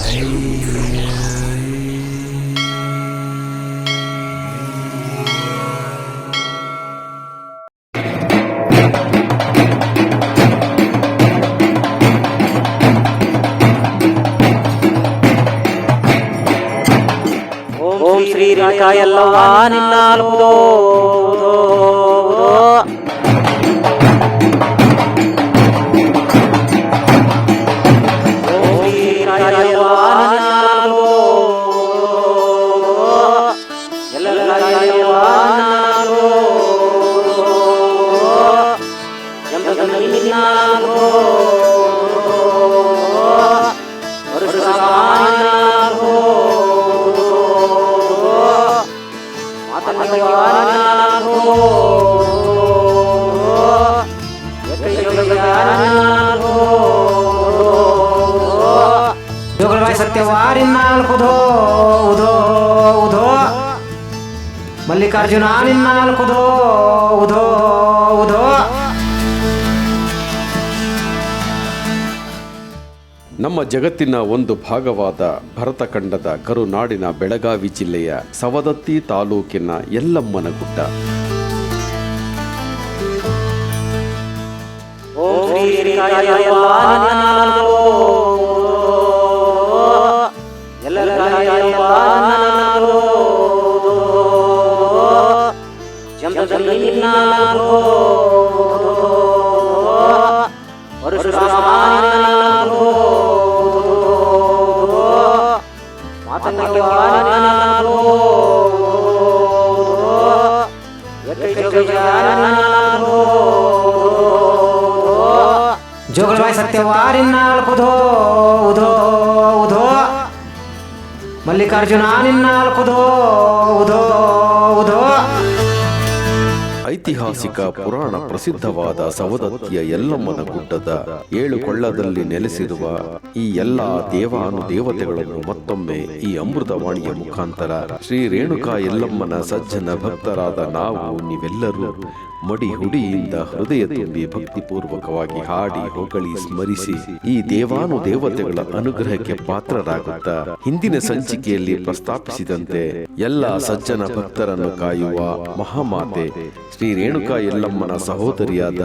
ಓಂ ಶ್ರೀ ರೇಣುಕಾ ಯಲ್ಲವ್ವ ನಿನ್ನಾಲ್ಕುದೋ ಸತ್ಯವಾರಿನ್ನಾಲ್ಕುದೋ ಉದೋ ಉದೋ ಮಲ್ಲಿಕಾರ್ಜುನ ನಿನ್ನಾಲ್ಕುದೋ ಉದೋ ಉದೋ. ನಮ್ಮ ಜಗತ್ತಿನ ಒಂದು ಭಾಗವಾದ ಭರತಖಂಡದ ಕರುನಾಡಿನ ಬೆಳಗಾವಿ ಜಿಲ್ಲೆಯ ಸವದತ್ತಿ ತಾಲೂಕಿನ ಯಲ್ಲಮ್ಮನ ಗುಡ್ಡ. ಜೋಗಲವಾಯಿ ಸತ್ಯವಾರಿನ್ನಾಲ್ಕುದೋ ಉದೋ ಉದೋ ಮಲ್ಲಿಕಾರ್ಜುನ ನಿನ್ನಾಲ್ಕುದೋ ಉದೋ ಉದೋ. ಐತಿಹಾಸಿಕ ಪುರಾಣ ಪ್ರಸಿದ್ಧವಾದ ಸವದತ್ತಿಯ ಯಲ್ಲಮ್ಮನ ಗುಡ್ಡದ 7 ಕೊಳ್ಳದಲ್ಲಿ ನೆಲೆಸಿರುವ ಈ ಎಲ್ಲಾ ದೇವಾನುದೇವತೆಗಳನ್ನು ಮತ್ತೊಮ್ಮೆ ಈ ಅಮೃತವಾಣಿಯ ಮುಖಾಂತರ ಶ್ರೀ ರೇಣುಕಾ ಯಲ್ಲಮ್ಮನ ಸಜ್ಜನ ಭಕ್ತರಾದ ನಾವು ನೀವೆಲ್ಲರೂ ಮಡಿ ಹುಡಿಯಿಂದ ಹೃದಯ ತುಂಬಿ ಭಕ್ತಿಪೂರ್ವಕವಾಗಿ ಹಾಡಿ ಹೊಗಳಿ ಸ್ಮರಿಸಿ ಈ ದೇವಾನುದೇವತೆಗಳ ಅನುಗ್ರಹಕ್ಕೆ ಪಾತ್ರರಾಗುತ್ತಾ ಹಿಂದಿನ ಸಂಚಿಕೆಯಲ್ಲಿ ಪ್ರಸ್ತಾಪಿಸಿದಂತೆ ಎಲ್ಲ ಸಜ್ಜನ ಭಕ್ತರನ್ನು ಕಾಯುವ ಮಹಾಮಾತೆ ಶ್ರೀ ರೇಣುಕಾ ಯಲ್ಲಮ್ಮನ ಸಹೋದರಿಯಾದ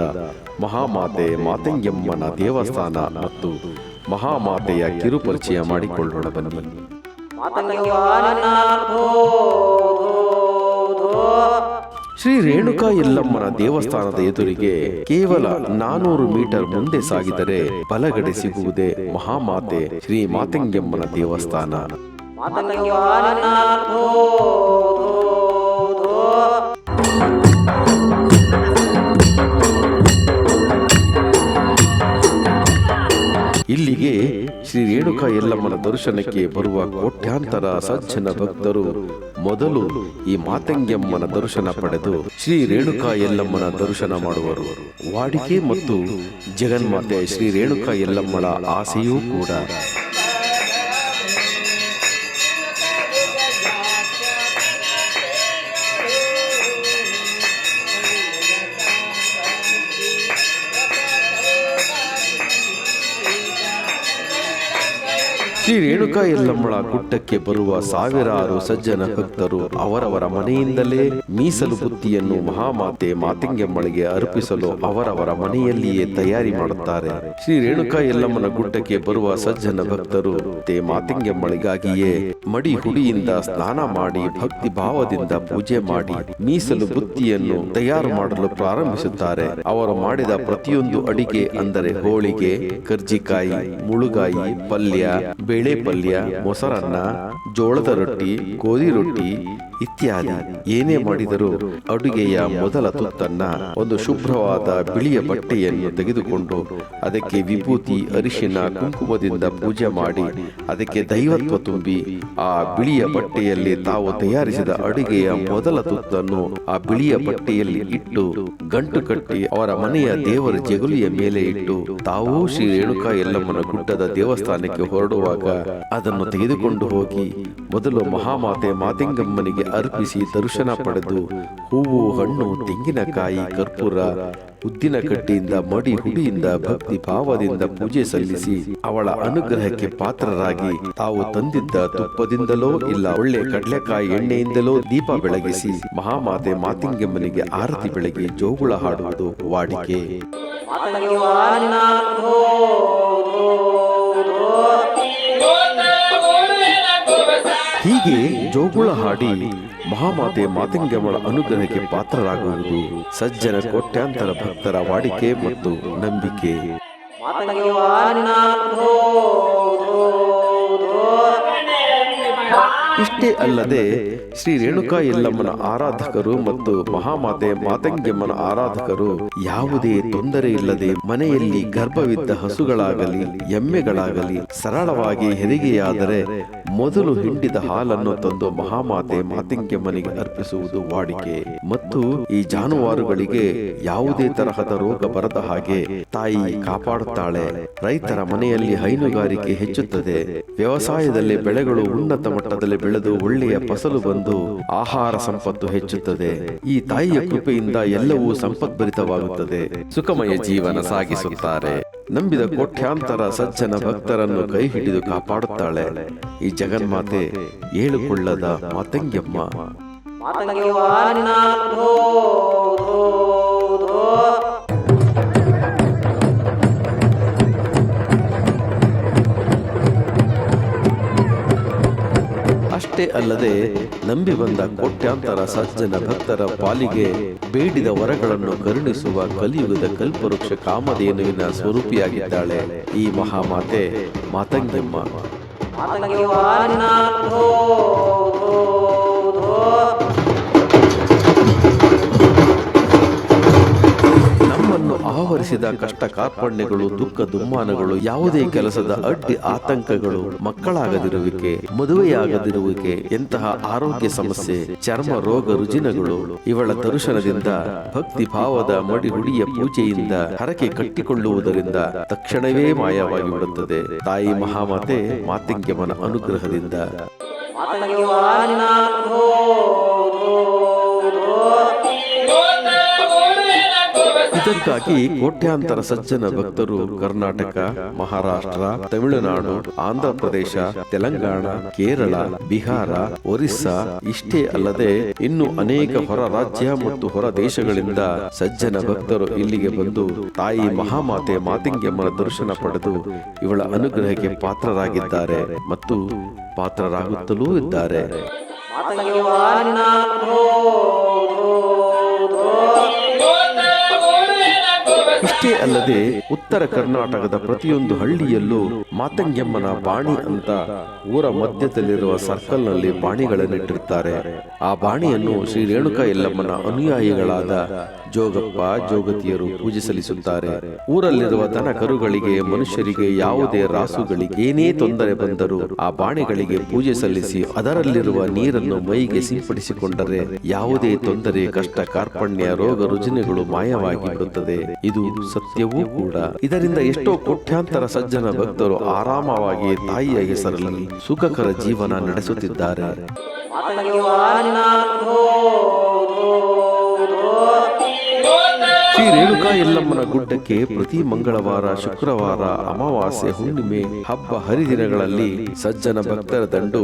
ಮಹಾಮಾತೆ ಮಾತಂಗ್ಯಮ್ಮನ ದೇವಸ್ಥಾನ ಮತ್ತು ಮಹಾಮಾತೆಯ ಕಿರುಪರಿಚಯ ಮಾಡಿಕೊಳ್ಳೋಣ ಬನ್ನಿ. ಶ್ರೀ ರೇಣುಕಾ ಯಲ್ಲಮ್ಮನ ದೇವಸ್ಥಾನದ ಎದುರಿಗೆ ಕೇವಲ 400 ಮೀಟರ್ ಮುಂದೆ ಸಾಗಿದರೆ ಬಲಗಡೆ ಸಿಗುವುದೇ ಮಹಾಮಾತೆ ಶ್ರೀ ಮಾತಂಗ್ಯಮ್ಮನ ದೇವಸ್ಥಾನ. ಇಲ್ಲಿಗೆ ಶ್ರೀ ರೇಣುಕಾ ಯಲ್ಲಮ್ಮನ ದರ್ಶನಕ್ಕೆ ಬರುವ ಕೋಟ್ಯಾಂತರ ಸಜ್ಜನ ಭಕ್ತರು ಮೊದಲು ಈ ಮಾತಂಗ್ಯಮ್ಮನ ದರ್ಶನ ಪಡೆದು ಶ್ರೀ ರೇಣುಕಾ ಯಲ್ಲಮ್ಮನ ದರ್ಶನ ಮಾಡುವರು. ವಾಡಿಕೆ ಮತ್ತು ಜಗನ್ಮಾತೆ ಶ್ರೀ ರೇಣುಕಾ ಯಲ್ಲಮ್ಮನ ಆಸೆಯೂ ಕೂಡ. ಶ್ರೀ ರೇಣುಕಾ ಯಲ್ಲಮ್ಮಳ ಗುಡ್ಡಕ್ಕೆ ಬರುವ ಸಾವಿರಾರು ಸಜ್ಜನ ಭಕ್ತರು ಅವರವರ ಮನೆಯಿಂದಲೇ ಮೀಸಲು ಬುತ್ತಿಯನ್ನು ಮಹಾಮಾತೆ ಮಾತಂಗ್ಯಮ್ಮಳಿಗೆ ಅರ್ಪಿಸಲು ಅವರವರ ಮನೆಯಲ್ಲಿಯೇ ತಯಾರಿ ಮಾಡುತ್ತಾರೆ. ಶ್ರೀ ರೇಣುಕಾ ಯಲ್ಲಮ್ಮನ ಗುಡ್ಡಕ್ಕೆ ಬರುವ ಸಜ್ಜನ ಭಕ್ತರು ಮಾತಂಗ್ಯಮ್ಮಳಿಗಾಗಿಯೇ ಮಡಿ ಹುಡಿಯಿಂದ ಸ್ನಾನ ಮಾಡಿ ಭಕ್ತಿ ಭಾವದಿಂದ ಪೂಜೆ ಮಾಡಿ ಮೀಸಲು ಬುತ್ತಿಯನ್ನು ತಯಾರು ಮಾಡಲು ಪ್ರಾರಂಭಿಸುತ್ತಾರೆ. ಅವರು ಮಾಡಿದ ಪ್ರತಿಯೊಂದು ಅಡಿಗೆ ಅಂದರೆ ಹೋಳಿಗೆ, ಕರ್ಜಿಕಾಯಿ, ಮುಳುಗಾಯಿ, ಪಲ್ಯ, ಬೇಳೆ ಪಲ್ಯ, ಮೊಸರನ್ನ, ಜೋಳದ ರೊಟ್ಟಿ, ಗೋಧಿ ರೊಟ್ಟಿ ಇತ್ಯಾದಿ ಏನೇ ಮಾಡಿದರೂ ಅಡುಗೆಯ ಮೊದಲ ತುತ್ತನ್ನ ಒಂದು ಶುಭ್ರವಾದ ಬಿಳಿಯ ಬಟ್ಟೆಯನ್ನು ತೆಗೆದುಕೊಂಡು ಅದಕ್ಕೆ ವಿಭೂತಿ, ಅರಿಶಿನ, ಕುಂಕುಮದಿಂದ ಪೂಜೆ ಮಾಡಿ ಅದಕ್ಕೆ ದೈವತ್ವ ತುಂಬಿ ಆ ಬಿಳಿಯ ಬಟ್ಟೆಯಲ್ಲಿ ತಾವು ತಯಾರಿಸಿದ ಅಡುಗೆಯ ಮೊದಲ ತುತ್ತನ್ನು ಆ ಬಿಳಿಯ ಬಟ್ಟೆಯಲ್ಲಿ ಇಟ್ಟು ಗಂಟು ಕಟ್ಟಿ ಅವರ ಮನೆಯ ದೇವರ ಜಗುಲಿಯ ಮೇಲೆ ಇಟ್ಟು ತಾವೂ ಶ್ರೀ ರೇಣುಕಾ ಯಲ್ಲಮ್ಮನ ಗುಡ್ಡದ ದೇವಸ್ಥಾನಕ್ಕೆ ಹೊರಡುವಾಗ ಬರುವಾಗ ಅದನ್ನು ತೆಗೆದುಕೊಂಡು ಹೋಗಿ ಮೊದಲು ಮಹಾಮಾತೆ ಮಾತಿಂಗಮ್ಮನಿಗೆ ಅರ್ಪಿಸಿ ದರ್ಶನ ಪಡೆದು ಹೂವು, ಹಣ್ಣು, ತೆಂಗಿನಕಾಯಿ, ಕರ್ಪೂರ, ಉದ್ದಿನ ಕಡ್ಡಿಯಿಂದ ಮಡಿ ಹುಡಿಯಿಂದ ಭಕ್ತಿ ಭಾವದಿಂದ ಪೂಜೆ ಸಲ್ಲಿಸಿ ಅವಳ ಅನುಗ್ರಹಕ್ಕೆ ಪಾತ್ರರಾಗಿ ತಾವು ತಂದಿದ್ದ ತುಪ್ಪದಿಂದಲೋ ಇಲ್ಲ ಒಳ್ಳೆ ಕಡಲೆಕಾಯಿ ಎಣ್ಣೆಯಿಂದಲೋ ದೀಪ ಬೆಳಗಿಸಿ ಮಹಾಮಾತೆ ಮಾತಿಂಗಮ್ಮನಿಗೆ ಆರತಿ ಬೆಳಗಿ ಜೋಗುಳ ಹಾಡುವುದು ವಾಡಿಕೆ. ಹೀಗೆ ಜೋಗುಳ ಹಾಡಿ ಮಹಾಮಾತೆ ಮಾತಿಂಗಮ್ಮಳ ಅನುಗ್ರಹಕ್ಕೆ ಪಾತ್ರರಾಗುವುದು ಸಜ್ಜನ ಕೋಟ್ಯಾಂತರ ಭಕ್ತರ ವಾಡಿಕೆ ಮತ್ತು ನಂಬಿಕೆ. ಇಷ್ಟೇ ಅಲ್ಲದೆ ಶ್ರೀ ರೇಣುಕಾ ಯಲ್ಲಮ್ಮನ ಆರಾಧಕರು ಮತ್ತು ಮಹಾಮಾತೆ ಮಾತಂಗಮ್ಮನ ಆರಾಧಕರು ಯಾವುದೇ ತೊಂದರೆ ಇಲ್ಲದೆ ಮನೆಯಲ್ಲಿ ಗರ್ಭವಿದ್ದ ಹಸುಗಳಾಗಲಿ ಎಮ್ಮೆಗಳಾಗಲಿ ಸರಳವಾಗಿ ಹೆರಿಗೆಯಾದರೆ ಮೊದಲು ಹಿಂಡಿದ ಹಾಲನ್ನು ತಂದು ಮಹಾಮಾತೆ ಮಾತಂಗಮ್ಮನಿಗೆ ಅರ್ಪಿಸುವುದು ವಾಡಿಕೆ. ಮತ್ತು ಈ ಜಾನುವಾರುಗಳಿಗೆ ಯಾವುದೇ ತರಹದ ರೋಗ ಬರದ ಹಾಗೆ ತಾಯಿ ಕಾಪಾಡುತ್ತಾಳೆ. ರೈತರ ಮನೆಯಲ್ಲಿ ಹೈನುಗಾರಿಕೆ ಹೆಚ್ಚುತ್ತದೆ. ವ್ಯವಸಾಯದಲ್ಲಿ ಬೆಳೆಗಳು ಉನ್ನತ ಮಟ್ಟದಲ್ಲಿ ಬೆಳೆದು ಒಳ್ಳೆಯ ಫಸಲು ಬಂದು ಆಹಾರ ಸಂಪತ್ತು ಹೆಚ್ಚುತ್ತದೆ. ಈ ತಾಯಿಯ ಕೃಪೆಯಿಂದ ಎಲ್ಲವೂ ಸಂಪದ್ಭರಿತವಾಗುತ್ತದೆ. ಸುಖಮಯ ಜೀವನ ಸಾಗಿಸುತ್ತಾರೆ. ನಂಬಿದ ಕೋಟ್ಯಾಂತರ ಸಜ್ಜನ ಭಕ್ತರನ್ನು ಕೈ ಹಿಡಿದು ಕಾಪಾಡುತ್ತಾಳೆ ಈ ಜಗನ್ಮಾತೆ, ಏಳುಕೊಳ್ಳದ ಮಾತಂಗಮ್ಮ. ಅಷ್ಟೇ ಅಲ್ಲದೆ ನಂಬಿ ಬಂದ ಕೋಟ್ಯಾಂತರ ಸಜ್ಜನ ಭಕ್ತರ ಪಾಲಿಗೆ ಬೇಡಿದ ವರಗಳನ್ನು ಕರುಣಿಸುವ ಕಲಿಯುಗದ ಕಲ್ಪವೃಕ್ಷ ಕಾಮಧೇನುವಿನ ಸ್ವರೂಪಿಯಾಗಿದ್ದಾಳೆ ಈ ಮಹಾಮಾತೆ ಮಾತಂಗಮ್ಮ. ನಮ್ಮನ್ನು ಆವರಿಸಿದ ಕಷ್ಟ ಕಾರ್ಪಣ್ಯಗಳು, ದುಃಖ ದುಮ್ಮಾನಗಳು, ಯಾವುದೇ ಕೆಲಸದ ಅಡ್ಡಿ ಆತಂಕಗಳು, ಮಕ್ಕಳಾಗದಿರುವಿಕೆ, ಮದುವೆಯಾಗದಿರುವಿಕೆ, ಎಂತಹ ಆರೋಗ್ಯ ಸಮಸ್ಯೆ, ಚರ್ಮ ರೋಗ ರುಜಿನಗಳು ಇವಳ ದರ್ಶನದಿಂದ ಭಕ್ತಿ ಭಾವದ ಮಡಿಹುಡಿಯ ಪೂಜೆಯಿಂದ ಹರಕೆ ಕಟ್ಟಿಕೊಳ್ಳುವುದರಿಂದ ತಕ್ಷಣವೇ ಮಾಯವಾಗಿ ಬಿಡುತ್ತದೆ ತಾಯಿ ಮಹಾಮಾತೆ ಮಾತಂಗಮ್ಮನ ಅನುಗ್ರಹದಿಂದ. ಇದಕ್ಕಾಗಿ ಕೋಟ್ಯಾಂತರ ಸಜ್ಜನ ಭಕ್ತರು ಕರ್ನಾಟಕ, ಮಹಾರಾಷ್ಟ್ರ, ತಮಿಳುನಾಡು, ಆಂಧ್ರ ಪ್ರದೇಶ, ತೆಲಂಗಾಣ, ಕೇರಳ, ಬಿಹಾರ, ಒರಿಸ್ಸಾ, ಇಷ್ಟೇ ಅಲ್ಲದೆ ಇನ್ನು ಅನೇಕ ಹೊರ ರಾಜ್ಯ ಮತ್ತು ಹೊರ ದೇಶಗಳಿಂದ ಸಜ್ಜನ ಭಕ್ತರು ಇಲ್ಲಿಗೆ ಬಂದು ತಾಯಿ ಮಹಾಮಾತೆ ಮಾತಂಗಮ್ಮನ ದರ್ಶನ ಪಡೆದು ಇವಳ ಅನುಗ್ರಹಕ್ಕೆ ಪಾತ್ರರಾಗಿದ್ದಾರೆ ಮತ್ತು ಪಾತ್ರರಾಗುತ್ತಲೂ ಇದ್ದಾರೆ. ಇಷ್ಟೇ ಅಲ್ಲದೆ ಉತ್ತರ ಕರ್ನಾಟಕದ ಪ್ರತಿಯೊಂದು ಹಳ್ಳಿಯಲ್ಲೂ ಮಾತಂಗಮ್ಮನ ಬಾಣಿ ಅಂತ ಊರ ಮಧ್ಯದಲ್ಲಿರುವ ಸರ್ಕಲ್ ನಲ್ಲಿ ಬಾಣಿಗಳನ್ನಿಟ್ಟಿರ್ತಾರೆ. ಆ ಬಾಣಿಯನ್ನು ಶ್ರೀ ರೇಣುಕಾ ಯಲ್ಲಮ್ಮನ ಅನುಯಾಯಿಗಳಾದ ಜೋಗಪ್ಪ, ಜೋಗತಿಯರು ಪೂಜೆ ಸಲ್ಲಿಸುತ್ತಾರೆ. ಊರಲ್ಲಿರುವ ದನ ಕರುಗಳಿಗೆ, ಮನುಷ್ಯರಿಗೆ, ಯಾವುದೇ ರಾಸುಗಳಿಗೆ ಏನೇ ತೊಂದರೆ ಬಂದರೂ ಆ ಬಾಣಿಗಳಿಗೆ ಪೂಜೆ ಸಲ್ಲಿಸಿ ಅದರಲ್ಲಿರುವ ನೀರನ್ನು ಮೈಗೆ ಸಿಂಪಡಿಸಿಕೊಂಡರೆ ಯಾವುದೇ ತೊಂದರೆ, ಕಷ್ಟ ಕಾರ್ಪಣ್ಯ, ರೋಗ ರುಜಿನಗಳು ಮಾಯವಾಗಿ ಬಿಡುತ್ತದೆ. ಇದು ಸತ್ಯವೂ ಕೂಡ. ಇದರಿಂದ ಎಷ್ಟೋ ಕೋಟ್ಯಾಂತರ ಸಜ್ಜನ ಭಕ್ತರು ಆರಾಮವಾಗಿ ತಾಯಿಯ ಹೆಸರಲ್ಲಿ ಸುಖಕರ ಜೀವನ ನಡೆಸುತ್ತಿದ್ದಾರೆ. ಶ್ರೀ ರೇಣುಕಾ ಯಲ್ಲಮ್ಮನ ಗುಡ್ಡಕ್ಕೆ ಪ್ರತಿ ಮಂಗಳವಾರ, ಶುಕ್ರವಾರ, ಅಮಾವಾಸ್ಯೆ, ಹುಣ್ಣಿಮೆ, ಹಬ್ಬ ಹರಿದಿನಗಳಲ್ಲಿ ಸಜ್ಜನ ಭಕ್ತರ ದಂಡು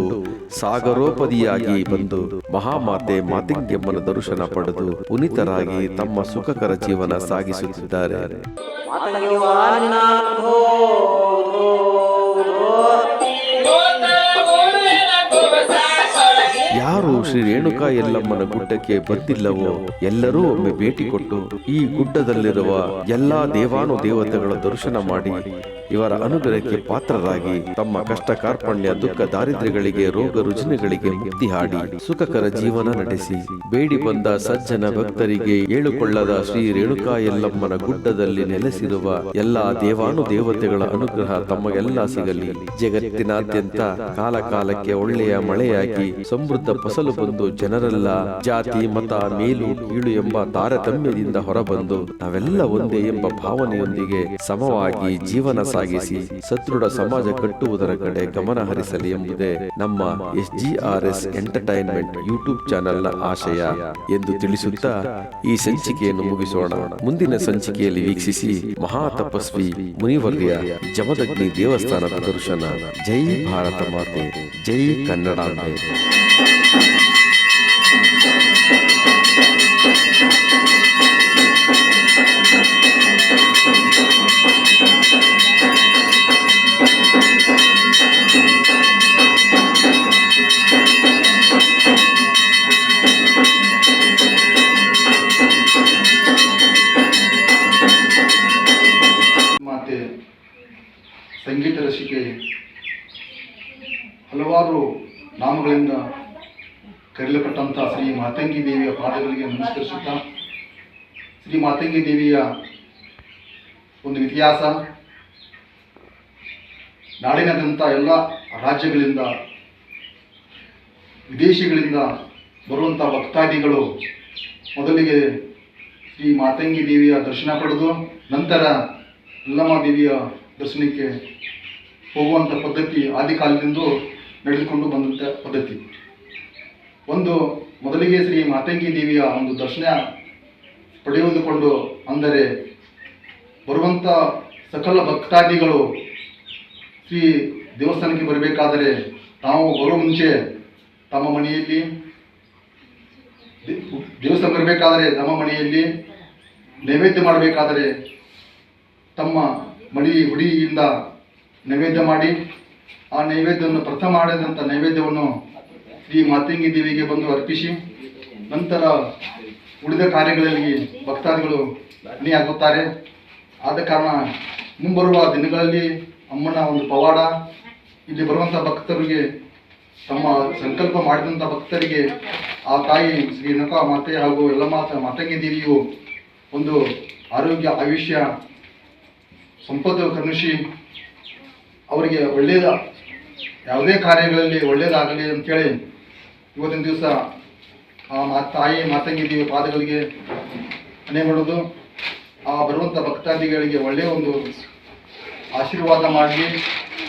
ಸಾಗರೋಪದಿಯಾಗಿ ಬಂದು ಮಹಾಮಾತೆ ಮಾತಂಗಮ್ಮನ ದರ್ಶನ ಪಡೆದು ಪುನೀತರಾಗಿ ತಮ್ಮ ಸುಖಕರ ಜೀವನ ಸಾಗಿಸುತ್ತಿದ್ದಾರೆ. ಯಾರು ಶ್ರೀ ರೇಣುಕಾ ಯಲ್ಲಮ್ಮನ ಗುಡ್ಡಕ್ಕೆ ಬಂದಿಲ್ಲವೋ ಎಲ್ಲರೂ ಒಮ್ಮೆ ಭೇಟಿ ಕೊಟ್ಟು ಈ ಗುಡ್ಡದಲ್ಲಿರುವ ಎಲ್ಲಾ ದೇವಾನುದೇವತೆಗಳ ದರ್ಶನ ಮಾಡಿ ಇವರ ಅನುಗ್ರಹಕ್ಕೆ ಪಾತ್ರರಾಗಿ ತಮ್ಮ ಕಷ್ಟ ಕಾರ್ಪಣ್ಯ, ದುಃಖ ದಾರಿದ್ರ್ಯಗಳಿಗೆ, ರೋಗ ರುಜಿನಗಳಿಗೆ ಮುಕ್ತಿ ಹಾಡಿ ಸುಖಕರ ಜೀವನ ನಡೆಸಿ ಬೇಡಿ ಬಂದ ಸಜ್ಜನ ಭಕ್ತರಿಗೆ ಏಳುಕೊಳ್ಳದ ಶ್ರೀ ರೇಣುಕಾ ಯಲ್ಲಮ್ಮನ ಗುಡ್ಡದಲ್ಲಿ ನೆಲೆಸಿರುವ ಎಲ್ಲಾ ದೇವಾನುದೇವತೆಗಳ ಅನುಗ್ರಹ ತಮಗೆಲ್ಲ ಸಿಗಲಿ. ಜಗತ್ತಿನಾದ್ಯಂತ ಕಾಲ ಕಾಲಕ್ಕೆ ಒಳ್ಳೆಯ ಮಳೆಯಾಗಿ ಸಮೃದ್ಧ ಫಸಲು ಬಂದು ಜನರೆಲ್ಲ ಜಾತಿ ಮತ ಮೇಲು ಕೀಳು ಎಂಬ ತಾರತಮ್ಯದಿಂದ ಹೊರಬಂದು ನಾವೆಲ್ಲ ಒಂದೇ ಎಂಬ ಭಾವನೆಯೊಂದಿಗೆ ಸಮವಾಗಿ ಜೀವನ ಸಾಗಿಸಿ ಸದೃಢ ಸಮಾಜ ಕಟ್ಟುವುದರ ಕಡೆ ಗಮನ ಹರಿಸಲಿ ಎಂಬುದೇ ನಮ್ಮ SGRS ಎಂಟರ್ಟೈನ್ಮೆಂಟ್ ಯೂಟ್ಯೂಬ್ ಚಾನೆಲ್ನ ಆಶಯ ಎಂದು ತಿಳಿಸುತ್ತಾ ಈ ಸಂಚಿಕೆಯನ್ನು ಮುಗಿಸೋಣ. ಮುಂದಿನ ಸಂಚಿಕೆಯಲ್ಲಿ ವೀಕ್ಷಿಸಿ ಮಹಾ ತಪಸ್ವಿ ಮುನಿವರ್ಯ ಜಮದಗ್ನಿ ದೇವಸ್ಥಾನದ ದರ್ಶನ. ಜೈ ಭಾರತ ಮಾತೆ, ಜೈ ಕನ್ನಡಾಂಬೆ. ಮಾತೆ ಸಂಗೀತ ರಸಿಕೆ ಹಲವಾರು ನಾಮಗಳಿಂದ ಕರೆಯಲ್ಪಟ್ಟಂಥ ಶ್ರೀ ಮಾತಂಗಿ ದೇವಿಯ ಪಾದಗಳಿಗೆ ನಮಸ್ಕರಿಸುತ್ತಾ, ಶ್ರೀ ಮಾತಂಗಿ ದೇವಿಯ ಒಂದು ಇತಿಹಾಸ, ನಾಡಿನಾದ್ಯಂತ ಎಲ್ಲ ರಾಜ್ಯಗಳಿಂದ ವಿದೇಶಿಗಳಿಂದ ಬರುವಂಥ ಭಕ್ತಾದಿಗಳು ಮೊದಲಿಗೆ ಶ್ರೀ ಮಾತಂಗಿ ದೇವಿಯ ದರ್ಶನ ಪಡೆದು ನಂತರ ಯಲ್ಲಮ್ಮ ದೇವಿಯ ದರ್ಶನಕ್ಕೆ ಹೋಗುವಂಥ ಪದ್ಧತಿ ಆದಿಕಾಲದಿಂದ ನಡೆದುಕೊಂಡು ಬಂದಂಥ ಪದ್ಧತಿ. ಮೊದಲಿಗೆ ಶ್ರೀ ಮಾತಂಗಿ ದೇವಿಯ ಒಂದು ದರ್ಶನ ಪಡೆಯುವುದುಕೊಂಡು ಅಂದರೆ ಬರುವಂಥ ಸಕಲ ಭಕ್ತಾದಿಗಳು ಶ್ರೀ ದೇವಸ್ಥಾನಕ್ಕೆ ಬರಬೇಕಾದರೆ ತಾವು ಬರೋ ಮುಂಚೆ ತಮ್ಮ ಮನೆಯಲ್ಲಿ ದೇವಸ್ಥಾನ ಬರಬೇಕಾದರೆ ನಮ್ಮ ಮನೆಯಲ್ಲಿ ನೈವೇದ್ಯ ಮಾಡಬೇಕಾದರೆ ತಮ್ಮ ಮಡಿ ಹುಡಿಯಿಂದ ನೈವೇದ್ಯ ಮಾಡಿ ಆ ನೈವೇದ್ಯವನ್ನು ಪ್ರಥಮ ಮಾಡಿದಂಥ ನೈವೇದ್ಯವನ್ನು ಶ್ರೀ ಮಾತಂಗಿ ದೇವಿಗೆ ಬಂದು ಅರ್ಪಿಸಿ ನಂತರ ಉಳಿದ ಕಾರ್ಯಗಳಲ್ಲಿ ಭಕ್ತಾದಿಗಳು ಅಣಿಯಾಗುತ್ತಾರೆ. ಆದ ಕಾರಣ ಮುಂಬರುವ ದಿನಗಳಲ್ಲಿ ಅಮ್ಮನ ಒಂದು ಪವಾಡ ಇಲ್ಲಿ ಬರುವಂಥ ಭಕ್ತರಿಗೆ ತಮ್ಮ ಸಂಕಲ್ಪ ಮಾಡಿದಂಥ ಭಕ್ತರಿಗೆ ಆ ತಾಯಿ ಶ್ರೀ ರೇಣುಕಾ ಮಾತೆ ಹಾಗೂ ಯಲ್ಲಮ್ಮ ಮಾತಂಗಿ ದೇವಿಯು ಒಂದು ಆರೋಗ್ಯ ಆಯುಷ್ಯ ಸಂಪತ್ತು ಕರುಣಿಸಿ ಅವರಿಗೆ ಒಳ್ಳೆಯದ ಯಾವುದೇ ಕಾರ್ಯಗಳಲ್ಲಿ ಒಳ್ಳೆಯದಾಗಲಿ ಅಂಥೇಳಿ ಇವತ್ತಿನ ದಿವಸ ಆ ತಾಯಿ ಮಾತಂಗಿ ದೇವಿ ಪಾದಗಳಿಗೆ ಹಣೆ ಮಾಡೋದು, ಆ ಬರುವಂಥ ಭಕ್ತಾದಿಗಳಿಗೆ ಒಳ್ಳೆಯ ಒಂದು ಆಶೀರ್ವಾದ ಮಾಡಲಿ.